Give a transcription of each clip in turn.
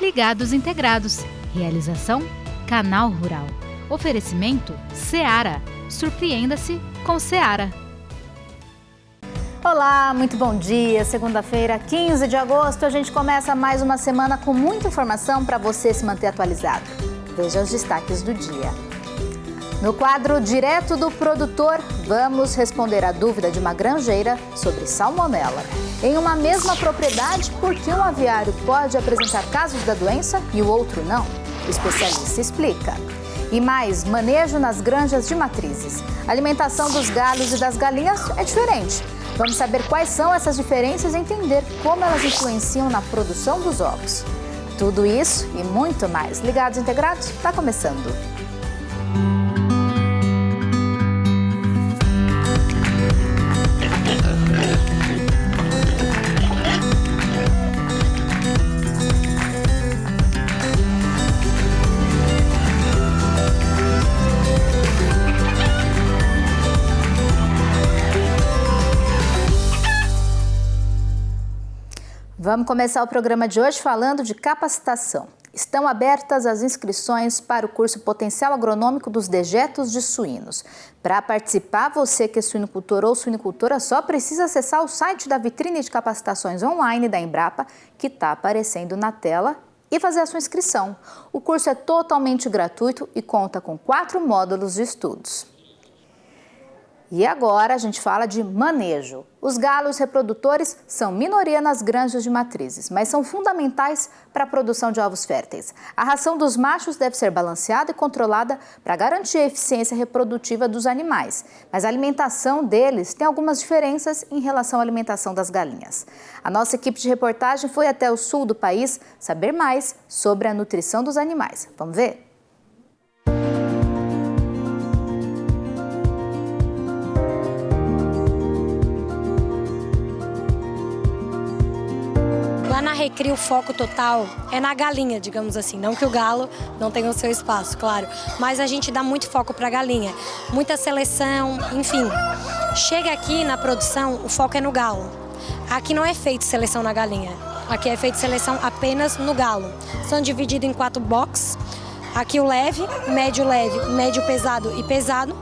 Ligados Integrados. Realização Canal Rural. Oferecimento Seara. Surpreenda-se com Seara. Olá, muito bom dia. Segunda-feira, 15 de agosto, a gente começa mais uma semana com muita informação para você se manter atualizado. Veja os destaques do dia. No quadro Direto do Produtor, vamos responder a dúvida de uma granjeira sobre salmonela. Em uma mesma propriedade, por que um aviário pode apresentar casos da doença e o outro não? O especialista explica. E mais, manejo nas granjas de matrizes. A alimentação dos galos e das galinhas é diferente. Vamos saber quais são essas diferenças e entender como elas influenciam na produção dos ovos. Tudo isso e muito mais. Ligados Integrados está começando. Vamos começar o programa de hoje falando de capacitação. Estão abertas as inscrições para o curso Potencial Agronômico dos Dejetos de Suínos. Para participar, você que é suinocultor ou suinocultora só precisa acessar o site da vitrine de capacitações online da Embrapa, que está aparecendo na tela, e fazer a sua inscrição. O curso é totalmente gratuito e conta com 4 módulos de estudos. E agora a gente fala de manejo. Os galos reprodutores são minoria nas granjas de matrizes, mas são fundamentais para a produção de ovos férteis. A ração dos machos deve ser balanceada e controlada para garantir a eficiência reprodutiva dos animais. Mas a alimentação deles tem algumas diferenças em relação à alimentação das galinhas. A nossa equipe de reportagem foi até o sul do país saber mais sobre a nutrição dos animais. Vamos ver? Lá na Recria, o foco total é na galinha, digamos assim. Não que o galo não tenha o seu espaço, claro. Mas a gente dá muito foco para a galinha. Muita seleção, enfim. Chega aqui na produção, o foco é no galo. Aqui não é feito seleção na galinha. Aqui é feito seleção apenas no galo. São divididos em 4 boxes. Aqui o leve, médio pesado e pesado.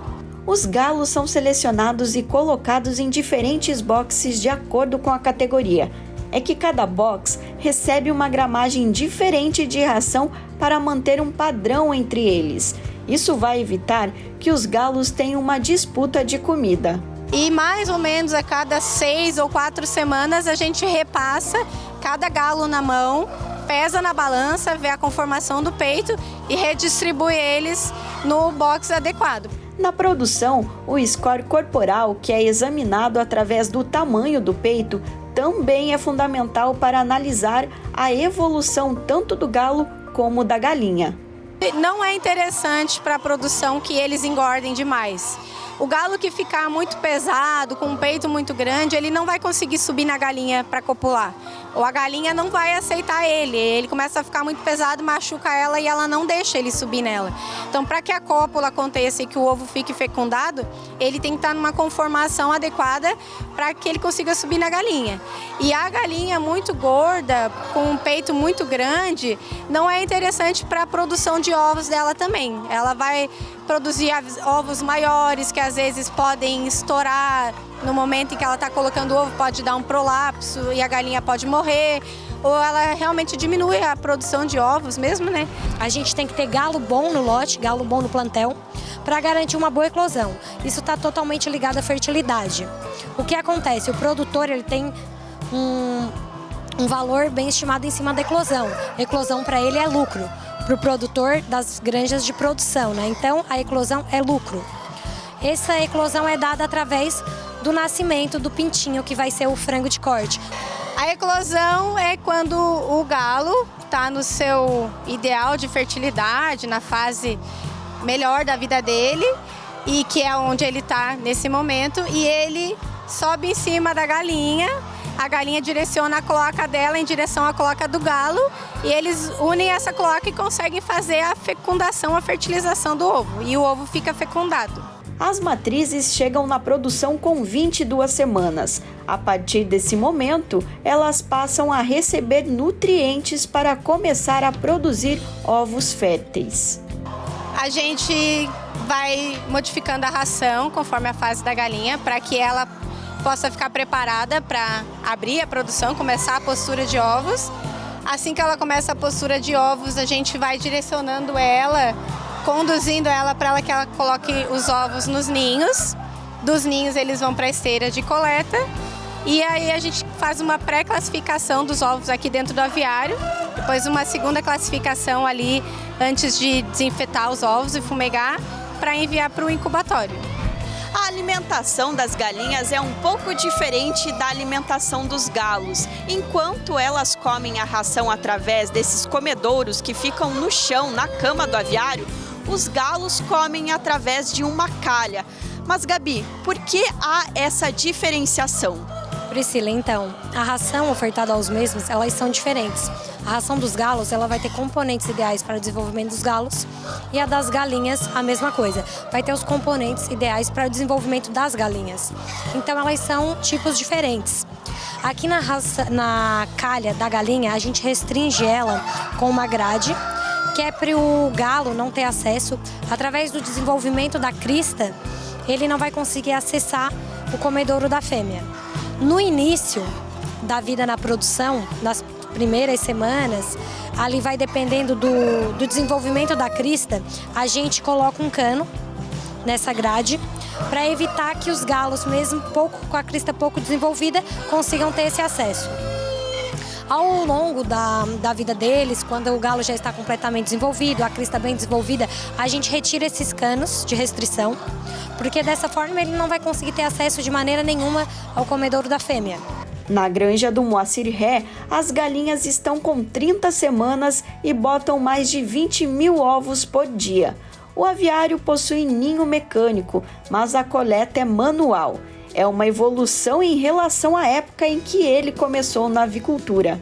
Os galos são selecionados e colocados em diferentes boxes de acordo com a categoria. É que cada box recebe uma gramagem diferente de ração para manter um padrão entre eles. Isso vai evitar que os galos tenham uma disputa de comida. E mais ou menos a cada 6 ou 4 semanas a gente repassa cada galo na mão, pesa na balança, vê a conformação do peito e redistribui eles no box adequado. Na produção, o score corporal, que é examinado através do tamanho do peito, também é fundamental para analisar a evolução tanto do galo como da galinha. Não é interessante para a produção que eles engordem demais. O galo que ficar muito pesado, com um peito muito grande, ele não vai conseguir subir na galinha para copular. Ou a galinha não vai aceitar ele. Ele começa a ficar muito pesado, machuca ela e ela não deixa ele subir nela. Então, para que a cópula aconteça e que o ovo fique fecundado, ele tem que estar numa conformação adequada para que ele consiga subir na galinha. E a galinha muito gorda, com um peito muito grande, não é interessante para a produção de ovos dela também. Ela vai produzir ovos maiores, que às vezes podem estourar no momento em que ela está colocando o ovo, pode dar um prolapso e a galinha pode morrer, ou ela realmente diminui a produção de ovos mesmo, né? A gente tem que ter galo bom no lote, galo bom no plantel, para garantir uma boa eclosão. Isso está totalmente ligado à fertilidade. O que acontece? O produtor ele tem um valor bem estimado em cima da eclosão. Eclosão para ele é lucro, para o produtor das granjas de produção, né? Então a eclosão é lucro. Essa eclosão é dada através do nascimento do pintinho, que vai ser o frango de corte. A eclosão é quando o galo está no seu ideal de fertilidade, na fase melhor da vida dele, e que é onde ele está nesse momento, e ele sobe em cima da galinha, a galinha direciona a cloaca dela em direção à cloaca do galo, e eles unem essa cloaca e conseguem fazer a fecundação, a fertilização do ovo, e o ovo fica fecundado. As matrizes chegam na produção com 22 semanas. A partir desse momento, elas passam a receber nutrientes para começar a produzir ovos férteis. A gente vai modificando a ração conforme a fase da galinha para que ela possa ficar preparada para abrir a produção, começar a postura de ovos. Assim que ela começa a postura de ovos, a gente vai direcionando ela, conduzindo ela para que ela coloque os ovos nos ninhos. Dos ninhos eles vão para a esteira de coleta e aí a gente faz uma pré-classificação dos ovos aqui dentro do aviário, depois uma segunda classificação ali antes de desinfetar os ovos e fumegar para enviar para o incubatório. A alimentação das galinhas é um pouco diferente da alimentação dos galos. Enquanto elas comem a ração através desses comedouros que ficam no chão, na cama do aviário, os galos comem através de uma calha. Mas, Gabi, por que há essa diferenciação? Priscila, então, a ração ofertada aos mesmos, elas são diferentes. A ração dos galos, ela vai ter componentes ideais para o desenvolvimento dos galos e a das galinhas, a mesma coisa. Vai ter os componentes ideais para o desenvolvimento das galinhas. Então, elas são tipos diferentes. Aqui na calha da galinha, a gente restringe ela com uma grade, que é para o galo não ter acesso. Através do desenvolvimento da crista, ele não vai conseguir acessar o comedouro da fêmea. No início da vida na produção, nas primeiras semanas, ali vai dependendo do desenvolvimento da crista, a gente coloca um cano nessa grade para evitar que os galos, mesmo com a crista pouco desenvolvida, consigam ter esse acesso. Ao longo da vida deles, quando o galo já está completamente desenvolvido, a crista bem desenvolvida, a gente retira esses canos de restrição, porque dessa forma ele não vai conseguir ter acesso de maneira nenhuma ao comedouro da fêmea. Na granja do Moacir Ré, as galinhas estão com 30 semanas e botam mais de 20 mil ovos por dia. O aviário possui ninho mecânico, mas a coleta é manual. É uma evolução em relação à época em que ele começou na avicultura.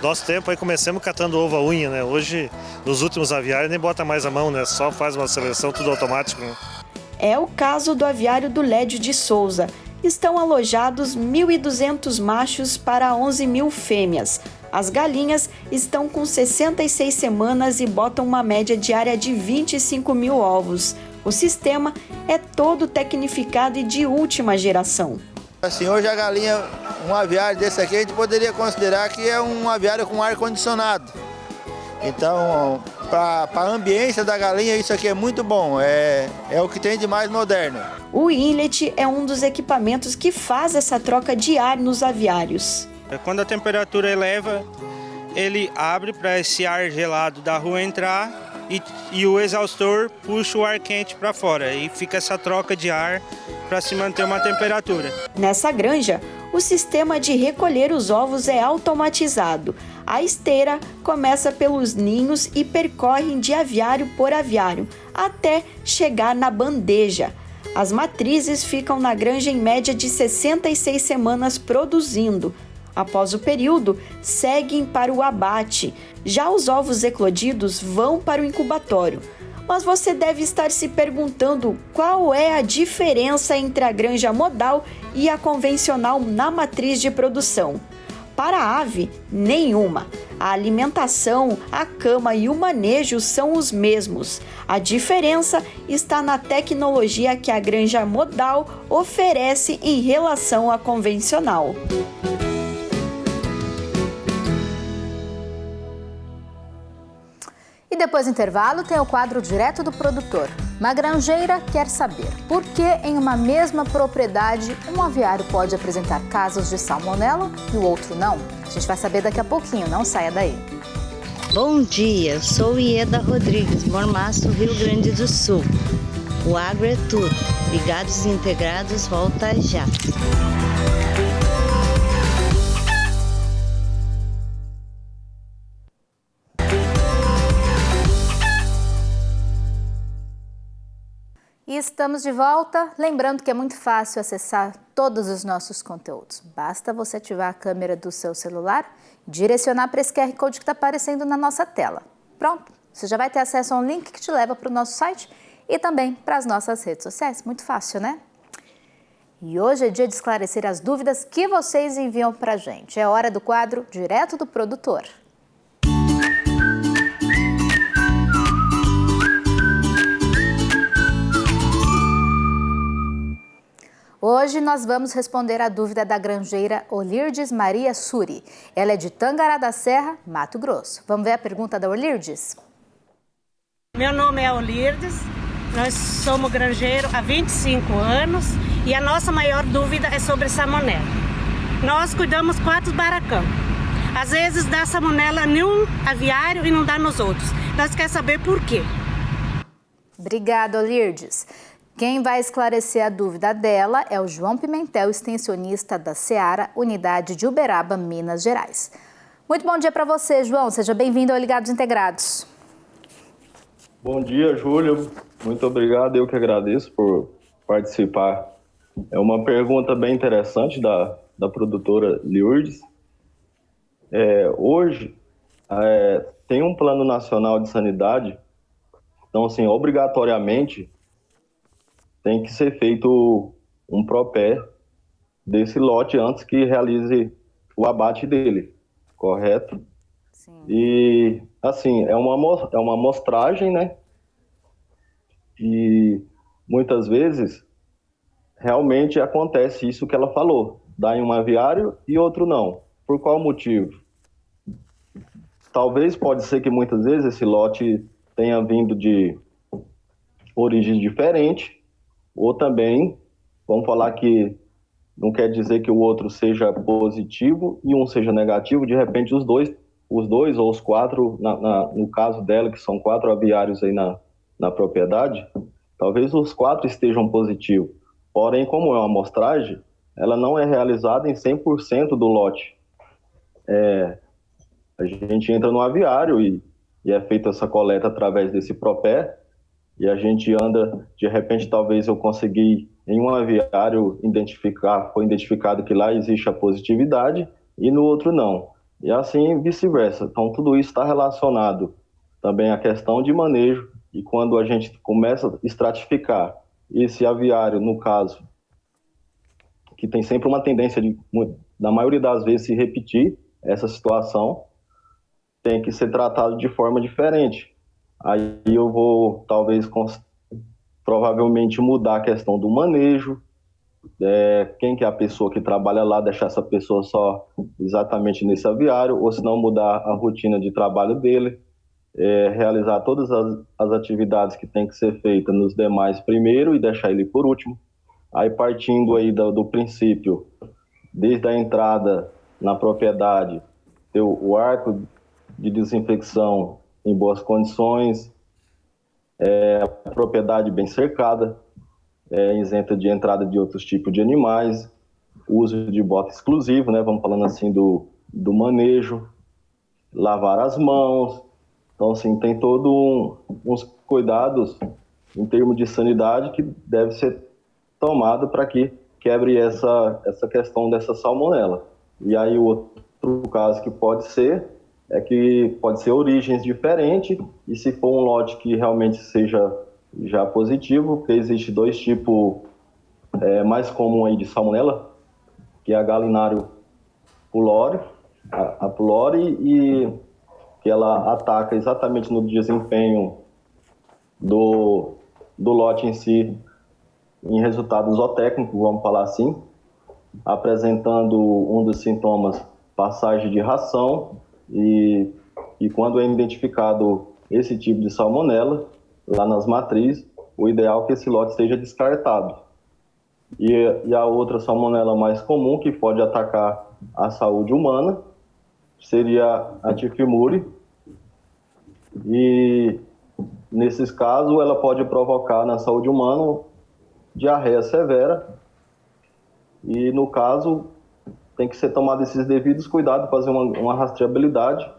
Nosso tempo aí começamos catando ovo a unha, né? Hoje, nos últimos aviários, nem bota mais a mão, né? Só faz uma seleção, tudo automático, né? É o caso do aviário do Lédio de Souza. Estão alojados 1.200 machos para 11 mil fêmeas. As galinhas estão com 66 semanas e botam uma média diária de 25 mil ovos. O sistema é todo tecnificado e de última geração. Assim, hoje a galinha, um aviário desse aqui, a gente poderia considerar que é um aviário com ar-condicionado. Então, para a ambiência da galinha, isso aqui é muito bom, é o que tem de mais moderno. O inlet é um dos equipamentos que faz essa troca de ar nos aviários. Quando a temperatura eleva, ele abre para esse ar gelado da rua entrar e o exaustor puxa o ar quente para fora e fica essa troca de ar para se manter uma temperatura. Nessa granja, o sistema de recolher os ovos é automatizado. A esteira começa pelos ninhos e percorre de aviário por aviário, até chegar na bandeja. As matrizes ficam na granja em média de 66 semanas produzindo. Após o período, seguem para o abate. Já os ovos eclodidos vão para o incubatório. Mas você deve estar se perguntando qual é a diferença entre a granja modal e a convencional na matriz de produção. Para a ave, nenhuma. A alimentação, a cama e o manejo são os mesmos. A diferença está na tecnologia que a granja modal oferece em relação à convencional. E depois do intervalo tem o quadro direto do produtor. Uma granjeira quer saber por que em uma mesma propriedade um aviário pode apresentar casos de salmonela e o outro não. A gente vai saber daqui a pouquinho, não saia daí. Bom dia, eu sou Ieda Rodrigues, Mormaço, Rio Grande do Sul. O agro é tudo. Ligados e integrados, volta já. E estamos de volta, lembrando que é muito fácil acessar todos os nossos conteúdos. Basta você ativar a câmera do seu celular e direcionar para esse QR Code que está aparecendo na nossa tela. Pronto, você já vai ter acesso a um link que te leva para o nosso site e também para as nossas redes sociais. Muito fácil, né? E hoje é dia de esclarecer as dúvidas que vocês enviam para a gente. É hora do quadro Direto do Produtor. Hoje nós vamos responder a dúvida da granjeira Olirdes Maria Suri. Ela é de Tangará da Serra, Mato Grosso. Vamos ver a pergunta da Olirdes? Meu nome é Olirdes, nós somos granjeiros há 25 anos e a nossa maior dúvida é sobre salmonela. Nós cuidamos 4 barracão. Às vezes dá salmonela em um aviário e não dá nos outros. Nós queremos saber por quê. Obrigada, Olirdes. Quem vai esclarecer a dúvida dela é o João Pimentel, extensionista da Seara, unidade de Uberaba, Minas Gerais. Muito bom dia para você, João. Seja bem-vindo ao Ligados Integrados. Bom dia, Júlia. Muito obrigado. Eu que agradeço por participar. É uma pergunta bem interessante da produtora Lourdes. Hoje, tem um Plano Nacional de Sanidade, então, assim, obrigatoriamente, tem que ser feito um propé desse lote antes que realize o abate dele, correto? Sim. E, assim, é uma amostragem, né? E muitas vezes, realmente acontece isso que ela falou. Dá em um aviário e outro não. Por qual motivo? Talvez pode ser que muitas vezes esse lote tenha vindo de origem diferente, ou também, vamos falar que não quer dizer que o outro seja positivo e um seja negativo, de repente os dois ou os 4, no caso dela, que são 4 aviários aí na propriedade, talvez os 4 estejam positivos. Porém, como é uma amostragem, ela não é realizada em 100% do lote. A gente entra no aviário e é feita essa coleta através desse propé, e a gente anda, de repente, talvez eu consegui em um aviário foi identificado que lá existe a positividade e no outro não. E assim vice-versa. Então, tudo isso está relacionado também à questão de manejo, e quando a gente começa a estratificar esse aviário, no caso, que tem sempre uma tendência de, na maioria das vezes, se repetir essa situação, tem que ser tratado de forma diferente. Aí eu vou, talvez, provavelmente mudar a questão do manejo, quem que é a pessoa que trabalha lá, deixar essa pessoa só exatamente nesse aviário, ou se não mudar a rotina de trabalho dele, realizar todas as atividades que tem que ser feitas nos demais primeiro e deixar ele por último. Aí partindo aí do princípio, desde a entrada na propriedade, ter o arco de desinfecção em boas condições, a propriedade bem cercada, isenta de entrada de outros tipos de animais, uso de bota exclusivo, né? Vamos falando assim do manejo, lavar as mãos. Então, assim, tem todos uns cuidados em termos de sanidade que deve ser tomado para que quebre essa questão dessa salmonela. E aí o outro caso que pode ser que pode ser origens diferentes, e se for um lote que realmente seja já positivo, porque existe 2 tipos mais comuns aí de salmonela, que é a Galinário pylori, a pylori, e que ela ataca exatamente no desempenho do lote em si, em resultado zootécnico, vamos falar assim, apresentando um dos sintomas, passagem de ração, e quando é identificado esse tipo de salmonela, lá nas matrizes, o ideal é que esse lote seja descartado. E a outra salmonela mais comum, que pode atacar a saúde humana, seria a tifimuri, e nesses casos ela pode provocar na saúde humana diarreia severa, e no caso tem que ser tomado esses devidos cuidados, fazer uma rastreabilidade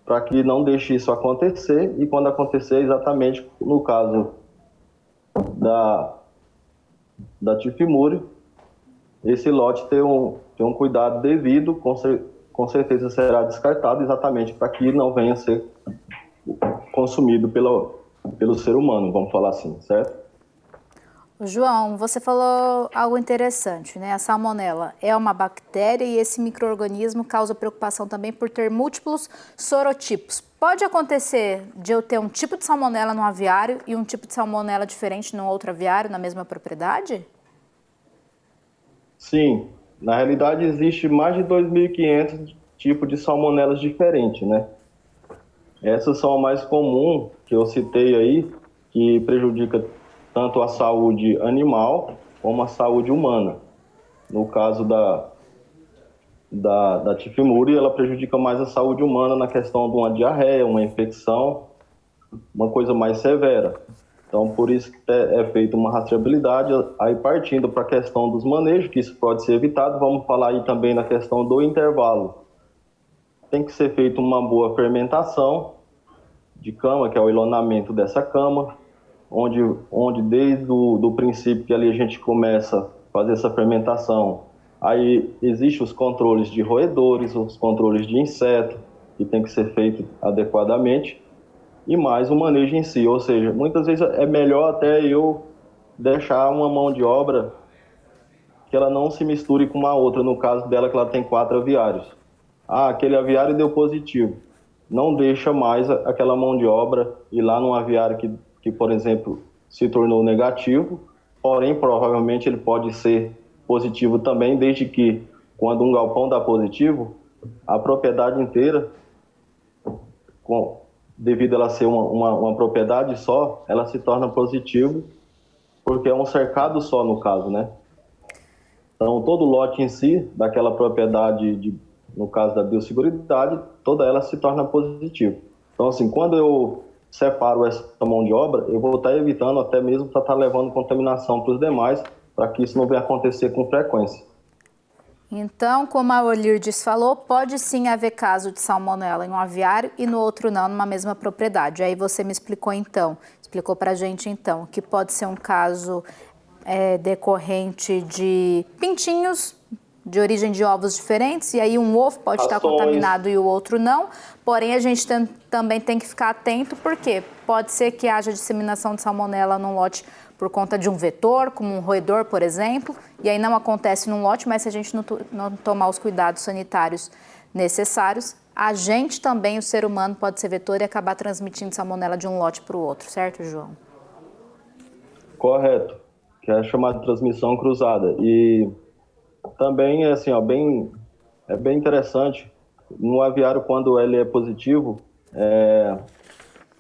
para que não deixe isso acontecer, e quando acontecer, exatamente no caso da tifimuri, esse lote ter um cuidado devido, com certeza será descartado, exatamente para que não venha a ser consumido pelo ser humano, vamos falar assim, certo? João, você falou algo interessante, né? A salmonela é uma bactéria e esse micro-organismo causa preocupação também por ter múltiplos sorotipos. Pode acontecer de eu ter um tipo de salmonela no aviário e um tipo de salmonela diferente no outro aviário, na mesma propriedade? Sim, na realidade existe mais de 2.500 tipos de salmonelas diferentes, né? Essas são as mais comuns que eu citei aí, que prejudica tanto a saúde animal como a saúde humana. No caso da tifimúria, ela prejudica mais a saúde humana na questão de uma diarreia, uma infecção, uma coisa mais severa. Então, por isso que é feita uma rastreabilidade. Aí, partindo para a questão dos manejos, que isso pode ser evitado, vamos falar aí também na questão do intervalo. Tem que ser feita uma boa fermentação de cama, que é o ilonamento dessa cama, onde desde do princípio que ali a gente começa a fazer essa fermentação, aí existem os controles de roedores, os controles de inseto, que tem que ser feito adequadamente, e mais o manejo em si, ou seja, muitas vezes é melhor até eu deixar uma mão de obra que ela não se misture com uma outra, no caso dela que ela tem 4 aviários. Aquele aviário deu positivo, não deixa mais aquela mão de obra ir lá num aviário que, por exemplo, se tornou negativo, porém, provavelmente ele pode ser positivo também, desde que, quando um galpão dá positivo, a propriedade inteira, devido a ela ser uma propriedade só, ela se torna positivo, porque é um cercado só, no caso, né? Então, todo lote em si, daquela propriedade, no caso da biosseguridade, toda ela se torna positiva. Então, assim, quando eu separo essa mão de obra, eu vou estar evitando até mesmo para estar levando contaminação para os demais, para que isso não venha acontecer com frequência. Então, como a Olirdes falou, pode sim haver caso de salmonela em um aviário e no outro não, numa mesma propriedade. Aí você me explicou para a gente então, que pode ser um caso decorrente de pintinhos de origem de ovos diferentes, e aí um ovo pode estar contaminado e o outro não, porém a gente também tem que ficar atento, porque pode ser que haja disseminação de salmonela num lote por conta de um vetor, como um roedor, por exemplo, e aí não acontece num lote, mas se a gente não tomar os cuidados sanitários necessários, a gente também, o ser humano, pode ser vetor e acabar transmitindo salmonela de um lote para o outro, certo, João? Correto, que é a chamada transmissão cruzada. E também é assim, bem interessante, no aviário, quando ele é positivo,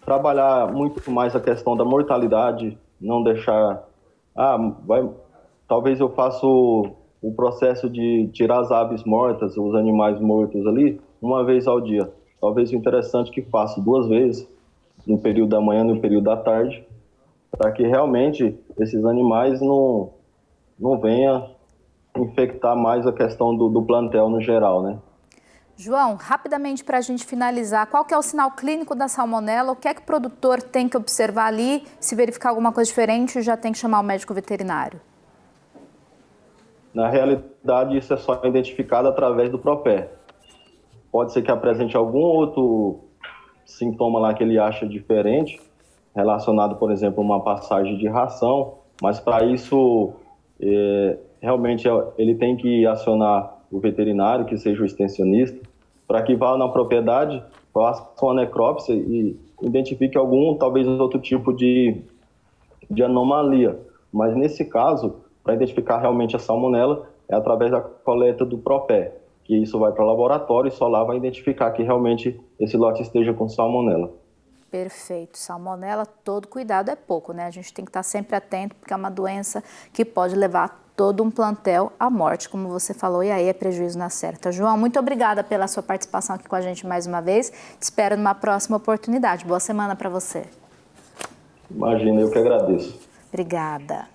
trabalhar muito mais a questão da mortalidade, não deixar, talvez eu faça o processo de tirar as aves mortas, os animais mortos ali, uma vez ao dia. Talvez o interessante é que faça 2 vezes, no período da manhã e no período da tarde, para que realmente esses animais não venham infectar mais a questão do plantel no geral, né? João, rapidamente para a gente finalizar, qual que é o sinal clínico da salmonela? O que é que o produtor tem que observar ali? Se verificar alguma coisa diferente, já tem que chamar o médico veterinário? Na realidade, isso é só identificado através do PROPÉ. Pode ser que apresente algum outro sintoma lá que ele acha diferente, relacionado, por exemplo, a uma passagem de ração, mas para isso, realmente ele tem que acionar o veterinário, que seja o extensionista, para que vá na propriedade, faça uma necrópsia e identifique algum, talvez outro tipo de anomalia. Mas nesse caso, para identificar realmente a salmonela, é através da coleta do PROPÉ, que isso vai para o laboratório e só lá vai identificar que realmente esse lote esteja com salmonela. Perfeito. Salmonela, todo cuidado é pouco, né? A gente tem que estar sempre atento, porque é uma doença que pode levar todo um plantel à morte, como você falou, e aí é prejuízo na certa. João, muito obrigada pela sua participação aqui com a gente mais uma vez. Te espero numa próxima oportunidade. Boa semana para você. Imagina, eu que agradeço. Obrigada.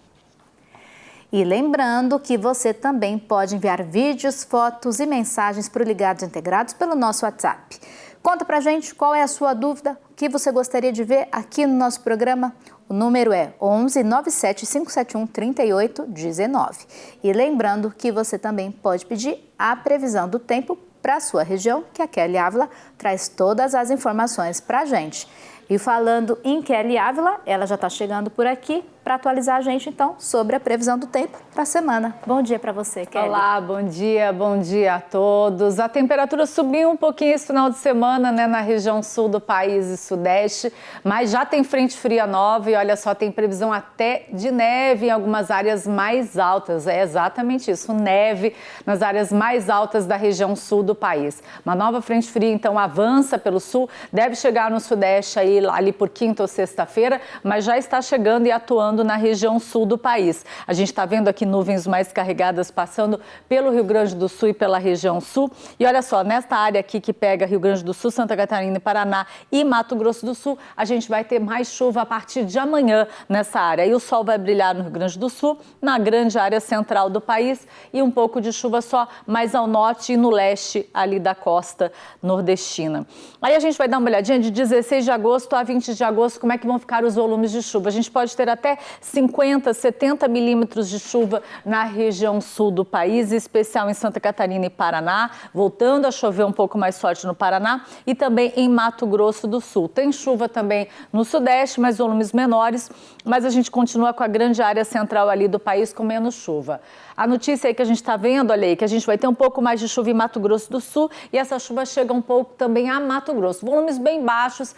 E lembrando que você também pode enviar vídeos, fotos e mensagens para o Ligados Integrados pelo nosso WhatsApp. Conta pra gente qual é a sua dúvida, o que você gostaria de ver aqui no nosso programa. O número é 11 97 571 3819. E lembrando que você também pode pedir a previsão do tempo para a sua região, que a Kelly Ávila traz todas as informações para a gente. E falando em Kelly Ávila, ela já está chegando por aqui para atualizar a gente, então, sobre a previsão do tempo para a semana. Bom dia para você, Kelly. Olá, bom dia a todos. A temperatura subiu um pouquinho esse final de semana, né, na região sul do país e sudeste, mas já tem frente fria nova e olha só, tem previsão até de neve em algumas áreas mais altas. É exatamente isso, neve nas áreas mais altas da região sul do país. Uma nova frente fria, então, avança pelo sul, deve chegar no sudeste aí, ali por quinta ou sexta-feira, mas já está chegando e atuando na região sul do país. A gente está vendo aqui nuvens mais carregadas passando pelo Rio Grande do Sul e pela região sul. E olha só, nesta área aqui que pega Rio Grande do Sul, Santa Catarina e Paraná e Mato Grosso do Sul, a gente vai ter mais chuva a partir de amanhã nessa área. E o sol vai brilhar no Rio Grande do Sul, na grande área central do país e um pouco de chuva só mais ao norte e no leste ali da costa nordestina. Aí a gente vai dar uma olhadinha de 16 de agosto a 20 de agosto, como é que vão ficar os volumes de chuva. A gente pode ter até 50, 70 milímetros de chuva na região sul do país, em especial em Santa Catarina e Paraná, voltando a chover um pouco mais forte no Paraná e também em Mato Grosso do Sul. Tem chuva também no sudeste, mas volumes menores, mas a gente continua com a grande área central ali do país com menos chuva. A notícia aí que a gente está vendo, olha aí, que a gente vai ter um pouco mais de chuva em Mato Grosso do Sul e essa chuva chega um pouco também a Mato Grosso. Volumes bem baixos,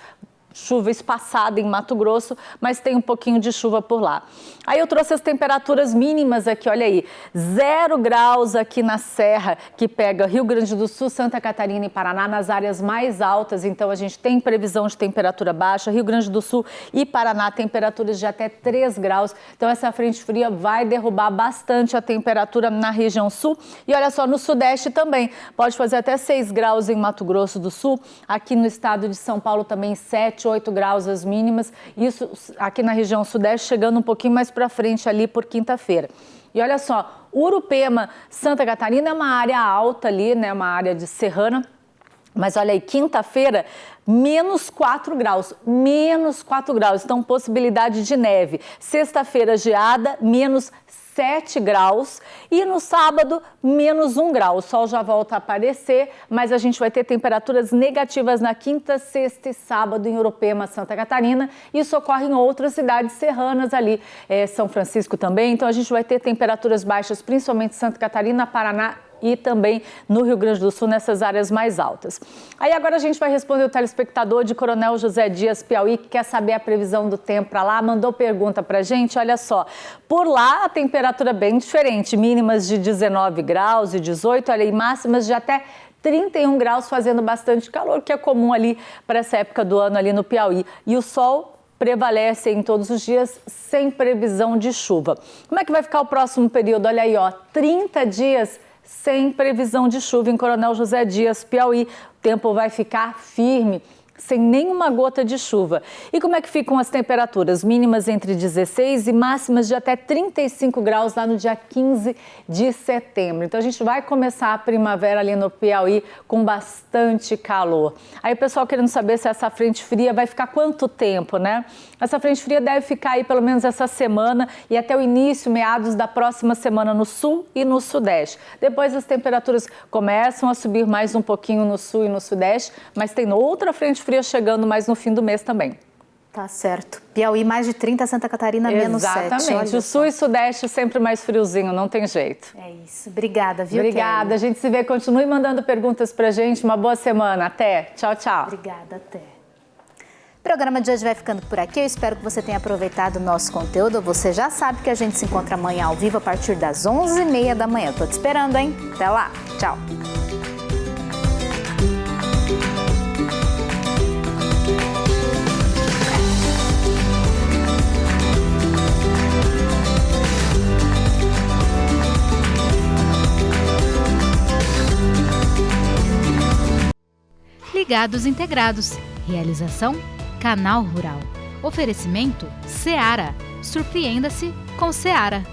chuva espaçada em Mato Grosso, mas tem um pouquinho de chuva por lá. Aí eu trouxe as temperaturas mínimas aqui, olha aí, 0 graus aqui na Serra, que pega Rio Grande do Sul, Santa Catarina e Paraná, nas áreas mais altas, então a gente tem previsão de temperatura baixa, Rio Grande do Sul e Paraná, temperaturas de até 3 graus, então essa frente fria vai derrubar bastante a temperatura na região sul, e olha só, no sudeste também, pode fazer até 6 graus em Mato Grosso do Sul, aqui no estado de São Paulo também 7, 8 graus as mínimas, isso aqui na região sudeste chegando um pouquinho mais para frente ali por quinta-feira. E olha só, Urupema, Santa Catarina é uma área alta ali, né, uma área de serrana, mas olha aí, quinta-feira, menos 4 graus, então possibilidade de neve. Sexta-feira, geada, menos 7 graus e no sábado, menos 1 grau. O sol já volta a aparecer, mas a gente vai ter temperaturas negativas na quinta, sexta e sábado em Urupema, Santa Catarina. Isso ocorre em outras cidades serranas ali, São Francisco também. Então a gente vai ter temperaturas baixas, principalmente em Santa Catarina, Paraná e também no Rio Grande do Sul, nessas áreas mais altas. Aí agora a gente vai responder o telespectador de Coronel José Dias, Piauí, que quer saber a previsão do tempo para lá, mandou pergunta pra gente, olha só, por lá a temperatura é bem diferente, mínimas de 19 graus e 18, olha aí, máximas de até 31 graus, fazendo bastante calor, que é comum ali para essa época do ano ali no Piauí. E o sol prevalece em todos os dias, sem previsão de chuva. Como é que vai ficar o próximo período? Olha aí, ó, 30 dias sem previsão de chuva em Coronel José Dias, Piauí. O tempo vai ficar firme, sem nenhuma gota de chuva. E como é que ficam as temperaturas? Mínimas entre 16 e máximas de até 35 graus lá no dia 15 de setembro. Então a gente vai começar a primavera ali no Piauí com bastante calor. Aí o pessoal querendo saber se essa frente fria vai ficar quanto tempo, né? Essa frente fria deve ficar aí pelo menos essa semana e até o início, meados da próxima semana no sul e no sudeste. Depois as temperaturas começam a subir mais um pouquinho no sul e no sudeste, mas tem outra frente fria chegando mais no fim do mês também. Tá certo. Piauí mais de 30, Santa Catarina menos 7. Exatamente. O sul e sudeste sempre mais friozinho, não tem jeito. É isso. Obrigada, viu, Obrigada. Kelly? A gente se vê. Continue mandando perguntas pra gente. Uma boa semana. Até. Tchau, tchau. Obrigada, até. O programa de hoje vai ficando por aqui. Eu espero que você tenha aproveitado o nosso conteúdo. Você já sabe que a gente se encontra amanhã ao vivo a partir das 11h30 da manhã. Tô te esperando, hein? Até lá. Tchau. Ligados Integrados. Realização Canal Rural. Oferecimento Seara. Surpreenda-se com Seara.